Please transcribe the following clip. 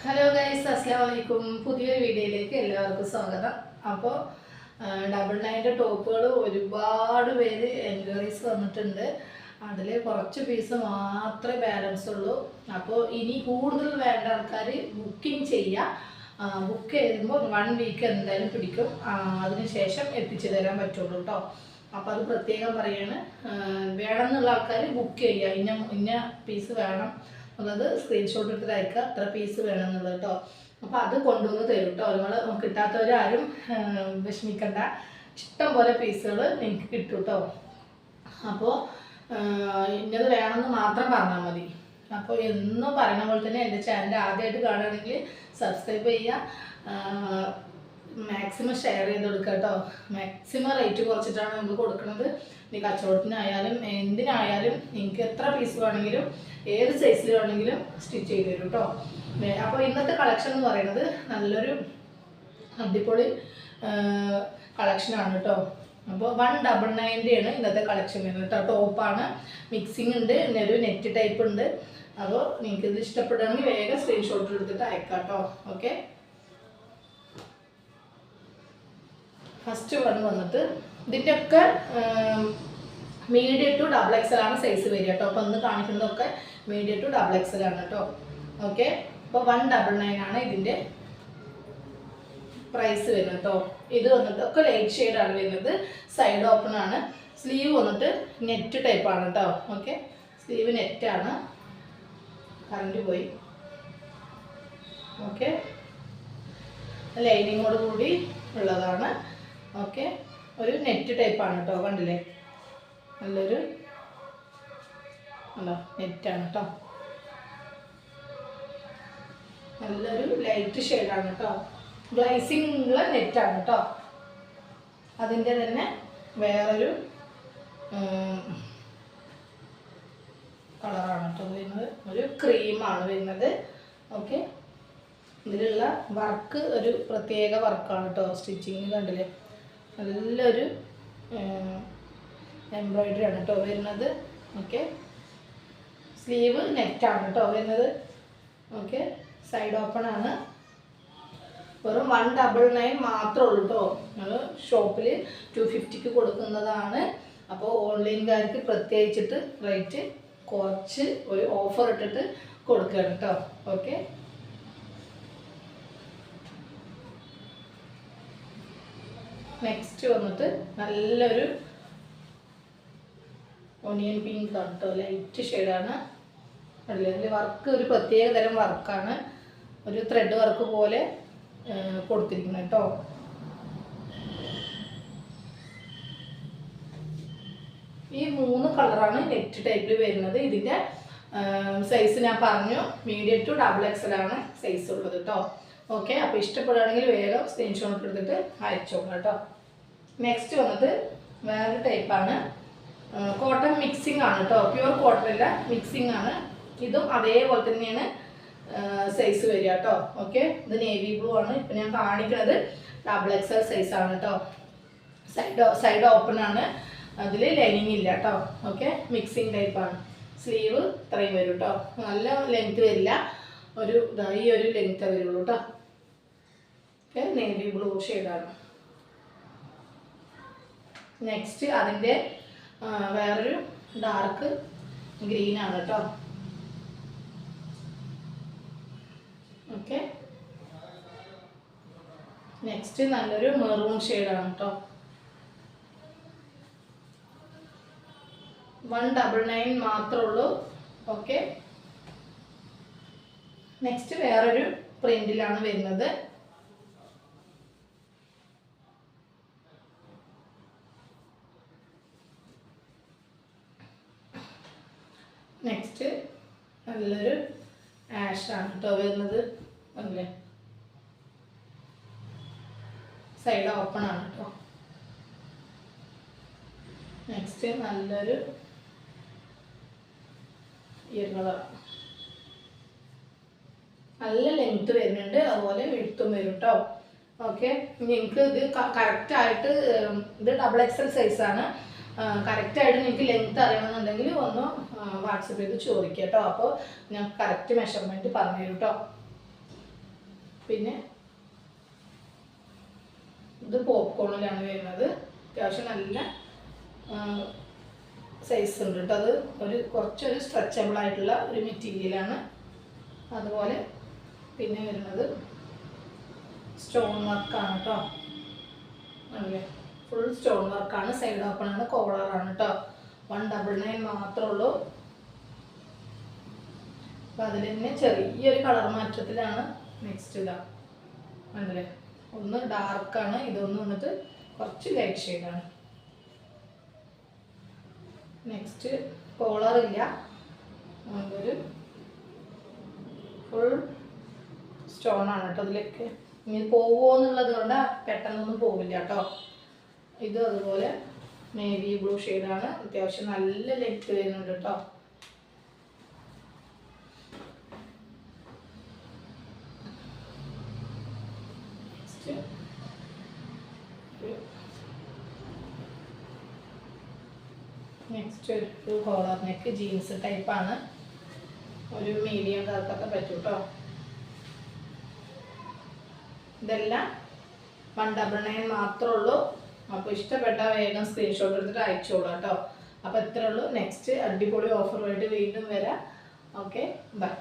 Hello guys, അസ്സലാമു അലൈക്കും. പുതിയൊരു വീഡിയോയിലേക്ക് എല്ലാവർക്കും സ്വാഗതം. അപ്പോൾ 99 ടോപ്പുകൾ ഒരുപാട് പേര് എൻക്വയറീസ് വന്നിട്ടുണ്ട്. അതിൽ കുറച്ച് പീസ് മാത്രമേ ബാലൻസ് ഉള്ളൂ. അപ്പോൾ ഇനി കൂടുതൽ വേണ്ട ആൾക്കാർ ബുക്കിംഗ് ചെയ്യുക. ബുക്ക് ചെയ്യുമ്പോൾ 1 വീക്ക് എന്തായാലും പിടിക്കും. അതിനുശേഷം എത്തിച്ചു തരാൻ പറ്റുള്ളൂ കേട്ടോ. അപ്പോൾ അത് പ്രത്യേകം പറയാണ്. വേണമെന്നുള്ള ആൾക്കാർ ബുക്ക് ചെയ്യുക. ഇന്ന പീസ് വേണം എന്നുള്ളത് സ്ക്രീൻഷോട്ട് എടുത്തിട്ട് അയക്കുക, എത്ര പീസ് വേണം എന്നുള്ളത് കേട്ടോ. അപ്പോൾ അത് കൊണ്ടുവന്ന് തരും കേട്ടോ. നിങ്ങൾ കിട്ടാത്തവരാരും വിഷമിക്കണ്ട, ഇഷ്ടം പോലെ പീസുകൾ നിങ്ങൾക്ക് കിട്ടും കേട്ടോ. അപ്പോൾ ഇന്നത് വേണമെന്ന് മാത്രം പറഞ്ഞാൽ മതി. അപ്പോൾ എന്നും പറയുന്ന പോലെ തന്നെ എൻ്റെ ചാനൽ ആദ്യമായിട്ട് കാണുകയാണെങ്കിൽ സബ്സ്ക്രൈബ് ചെയ്യുക, മാക്സിമം ഷെയർ ചെയ്ത് കൊടുക്കുക കേട്ടോ. മാക്സിമം റേറ്റ് കുറച്ചിട്ടാണ് നമ്മൾ കൊടുക്കുന്നത്. ഇനി കച്ചവടത്തിനായാലും എന്തിനായാലും നിങ്ങൾക്ക് എത്ര പീസ് വേണമെങ്കിലും ഏത് സൈസിൽ വേണമെങ്കിലും സ്റ്റിച്ച് ചെയ്ത് തരും കേട്ടോ. അപ്പോൾ ഇന്നത്തെ കളക്ഷൻ എന്ന് പറയുന്നത് നല്ലൊരു അടിപൊളി കളക്ഷനാണ് കേട്ടോ. അപ്പോൾ 199 ആണ് ഇന്നത്തെ കളക്ഷൻ വരുന്നത് കേട്ടോ. ടോപ്പാണ്, മിക്സിംഗ് ഉണ്ട്, ഒരു നെറ്റ് ടൈപ്പ് ഉണ്ട്. അപ്പോൾ നിങ്ങൾക്ക് ഇത് ഇഷ്ടപ്പെടുകയാണെങ്കിൽ വേഗം സ്ക്രീൻഷോട്ട് എടുത്തിട്ട് അയക്കാം കേട്ടോ. ഓക്കെ, ഫസ്റ്റ് വന്നിട്ട് ഇതിൻ്റെയൊക്കെ മീഡിയം ടു XXL ആണ് സൈസ് വരിക കേട്ടോ. അപ്പോൾ ഒന്ന് കാണിക്കുന്നതൊക്കെ മീഡിയം ടു XXL ആണ് കേട്ടോ. ഓക്കെ, അപ്പോൾ 199 ആണ് ഇതിൻ്റെ പ്രൈസ് വരുന്നത് കേട്ടോ. ഇത് വന്നിട്ട് ഒക്കെ ലൈറ്റ് ഷെയ്ഡാണ് വരുന്നത്. സൈഡ് ഓപ്പൺ ആണ്. സ്ലീവ് വന്നിട്ട് നെറ്റ് ടൈപ്പാണ് കേട്ടോ. ഓക്കെ, സ്ലീവ് നെറ്റാണ്. കറണ്ട് പോയി. ഓക്കെ, ലൈനിങ്ങോട് കൂടി ഉള്ളതാണ്. ഓക്കെ, ഒരു നെറ്റ് ടൈപ്പാണ് കേട്ടോ. കണ്ടില്ലേ, നല്ലൊരു നെറ്റാണ് കേട്ടോ. നല്ലൊരു ലൈറ്റ് ഷെയ്ഡാണ് കേട്ടോ. ഗ്ലൈസിംഗ് ഉള്ള നെറ്റാണ് കേട്ടോ. അതിൻ്റെ തന്നെ വേറൊരു കളറാണ് കേട്ടോ വരുന്നത്. ഒരു ക്രീമാണ് വരുന്നത്. ഓക്കെ, ഇതിലുള്ള വർക്ക് ഒരു പ്രത്യേക വർക്കാണ് കേട്ടോ. സ്റ്റിച്ചിങ് കണ്ടില്ലേ, നല്ലൊരു എംബ്രോയിഡറി ആണ് കേട്ടോ വരുന്നത്. ഓക്കെ, സ്ലീവ് നെറ്റാണ് കേട്ടോ വരുന്നത്. ഓക്കെ, സൈഡ് ഓപ്പൺ ആണ്. വെറും 199 മാത്രമേ ഉള്ളൂ കേട്ടോ. ഞങ്ങൾ ഷോപ്പിൽ 250 കൊടുക്കുന്നതാണ്. അപ്പോൾ ഓൺലൈൻകാർക്ക് പ്രത്യേകിച്ചിട്ട് റേറ്റ് കുറച്ച് ഒരു ഓഫർ ഇട്ടിട്ട് കൊടുക്കുകയാണ് കേട്ടോ. ഓക്കെ, നെക്സ്റ്റ് വന്നിട്ട് നല്ലൊരു ഓണിയൻ പിങ്ക് ആണ് കേട്ടോ. ലൈറ്റ് ഷെയ്ഡാണ്. അതിൽ വർക്ക് ഒരു പ്രത്യേക തരം വർക്കാണ്. ഒരു ത്രെഡ് വർക്ക് പോലെ കൊടുത്തിരിക്കുന്നത് കേട്ടോ. ഈ 3 കളറാണ് നെറ്റ് ടൈപ്പിൽ വരുന്നത്. ഇതിൻ്റെ സൈസ് ഞാൻ പറഞ്ഞു, മീഡിയം ടു XXL ആണ് സൈസ് ഉള്ളത് കേട്ടോ. ഓക്കെ, അപ്പോൾ ഇഷ്ടപ്പെടുകയാണെങ്കിൽ വേഗം സ്ക്രീൻഷോട്ട് എടുത്തിട്ട് അയച്ചോളൂ കേട്ടോ. നെക്സ്റ്റ് വന്നിട്ട് വേറൊരു ടൈപ്പാണ്. കോട്ടൺ മിക്സിംഗ് ആണ് കേട്ടോ. പ്യുവർ കോട്ടൺ അല്ല, മിക്സിംഗ് ആണ്. ഇതും അതേപോലെ തന്നെയാണ് സൈസ് വരിക കേട്ടോ. ഓക്കെ, ഇത് നേവി ബ്ലൂ ആണ്. ഇപ്പം ഞാൻ കാണിക്കുന്നത് XXL സൈസാണ് കേട്ടോ. സൈഡ് ഓപ്പൺ ആണ്. അതിൽ ലൈനിങ് ഇല്ല കേട്ടോ. ഓക്കെ, മിക്സിംഗ് ടൈപ്പാണ്. സ്ലീവ് ഇത്രയും വരും കേട്ടോ. നല്ല ലെങ്ത് വരില്ല, ഒരു ഈ ഒരു ലെങ്ത് വരുള്ളൂ കേട്ടോ. ഓക്കെ, നേവി ബ്ലൂ ഷെയ്ഡാണ്. നെക്സ്റ്റ് അതിൻ്റെ വേറൊരു ഡാർക്ക് ഗ്രീനാണ് കേട്ടോ. ഓക്കെ, നെക്സ്റ്റ് നല്ലൊരു മെറൂൺ ഷെയ്ഡാണ് കേട്ടോ. 199 മാത്രമേ ഉള്ളൂ. ഓക്കെ, നെക്സ്റ്റ് വേറൊരു പ്രിന്റിലാണ് വരുന്നത്. നെക്സ്റ്റ് നല്ലൊരു ആഷാണ് കേട്ടോ വരുന്നത്. അല്ലേ, സൈഡ് ഓപ്പൺ ആണ് കേട്ടോ. നെക്സ്റ്റ് നല്ലൊരു കളറാണ്. നല്ല ലെങ്ത് വരുന്നുണ്ട്, അതുപോലെ വിടുത്തും വരും കേട്ടോ. ഓക്കെ, നിങ്ങൾക്ക് ഇത് കറക്റ്റായിട്ട് ഇത് XXL സൈസാണ്. കറക്റ്റായിട്ട് നിങ്ങൾക്ക് ലെങ്ത് അറിയണമെന്നുണ്ടെങ്കിൽ ഒന്ന് വാട്സപ്പ് ചെയ്ത് ചോദിക്കുക കേട്ടോ. അപ്പോൾ ഞാൻ കറക്റ്റ് മെഷർമെൻറ്റ് പറഞ്ഞു തരും കേട്ടോ. പിന്നെ ഇത് പോപ്കോണിലാണ് വരുന്നത്. അത്യാവശ്യം നല്ല സൈസ് ഉണ്ട് കേട്ടോ. അത് കുറച്ചൊരു സ്ട്രെച്ചബിൾ ആയിട്ടുള്ള ഒരു മെറ്റീരിയലാണ്. അതുപോലെ പിന്നെ വരുന്നത് സ്റ്റോൺ വർക്കാണ് കേട്ടോ. അല്ലേ, ഫുൾ സ്റ്റോൺ വർക്കാണ്. സൈഡ് ഓപ്പൺ ആണ്, കോളറാണ് കേട്ടോ. 199 മാത്രമേ ഉള്ളൂ. അപ്പം അതിൽ തന്നെ ചെറിയൊരു കളർ മാറ്റത്തിലാണ് നെക്സ്റ്റ് ഇതാ. അല്ലേ, ഒന്ന് ഡാർക്കാണ്, ഇതൊന്ന് വന്നിട്ട് കുറച്ച് ലൈറ്റ് ഷെയ്ഡാണ്. നെക്സ്റ്റ് കോളറില്ല, ഒരു ഫുൾ സ്റ്റോണാണ് കേട്ടോ. അതിലേക്ക് ഇനി പോവുമോ എന്നുള്ളത് കൊണ്ട് പെട്ടെന്നൊന്നും പോവില്ല കേട്ടോ. ഇത് അതുപോലെ നേവി ബ്ലൂ ഷെയ്ഡാണ്. അത്യാവശ്യം നല്ല ലെങ്ത് വരുന്നുണ്ട് കേട്ടോ. നെക്സ്റ്റ് ഒരു കോളർ നെക്ക് ജീൻസ് ടൈപ്പാണ്. ഒരു മീഡിയം കാർക്കൊക്കെ പറ്റും കേട്ടോ. ഇതെല്ലാം 199 മാത്രമേ ഉള്ളൂ. അപ്പോൾ ഇഷ്ടപ്പെട്ടാൽ വേഗം സ്ക്രീൻഷോട്ട് എടുത്തിട്ട് അയച്ചോളൂ കേട്ടോ. അപ്പോൾ ഇത്രേ ഉള്ളൂ. നെക്സ്റ്റ് അടിപൊളി ഓഫറുമായിട്ട് വീണ്ടും വരാം. Okay, by.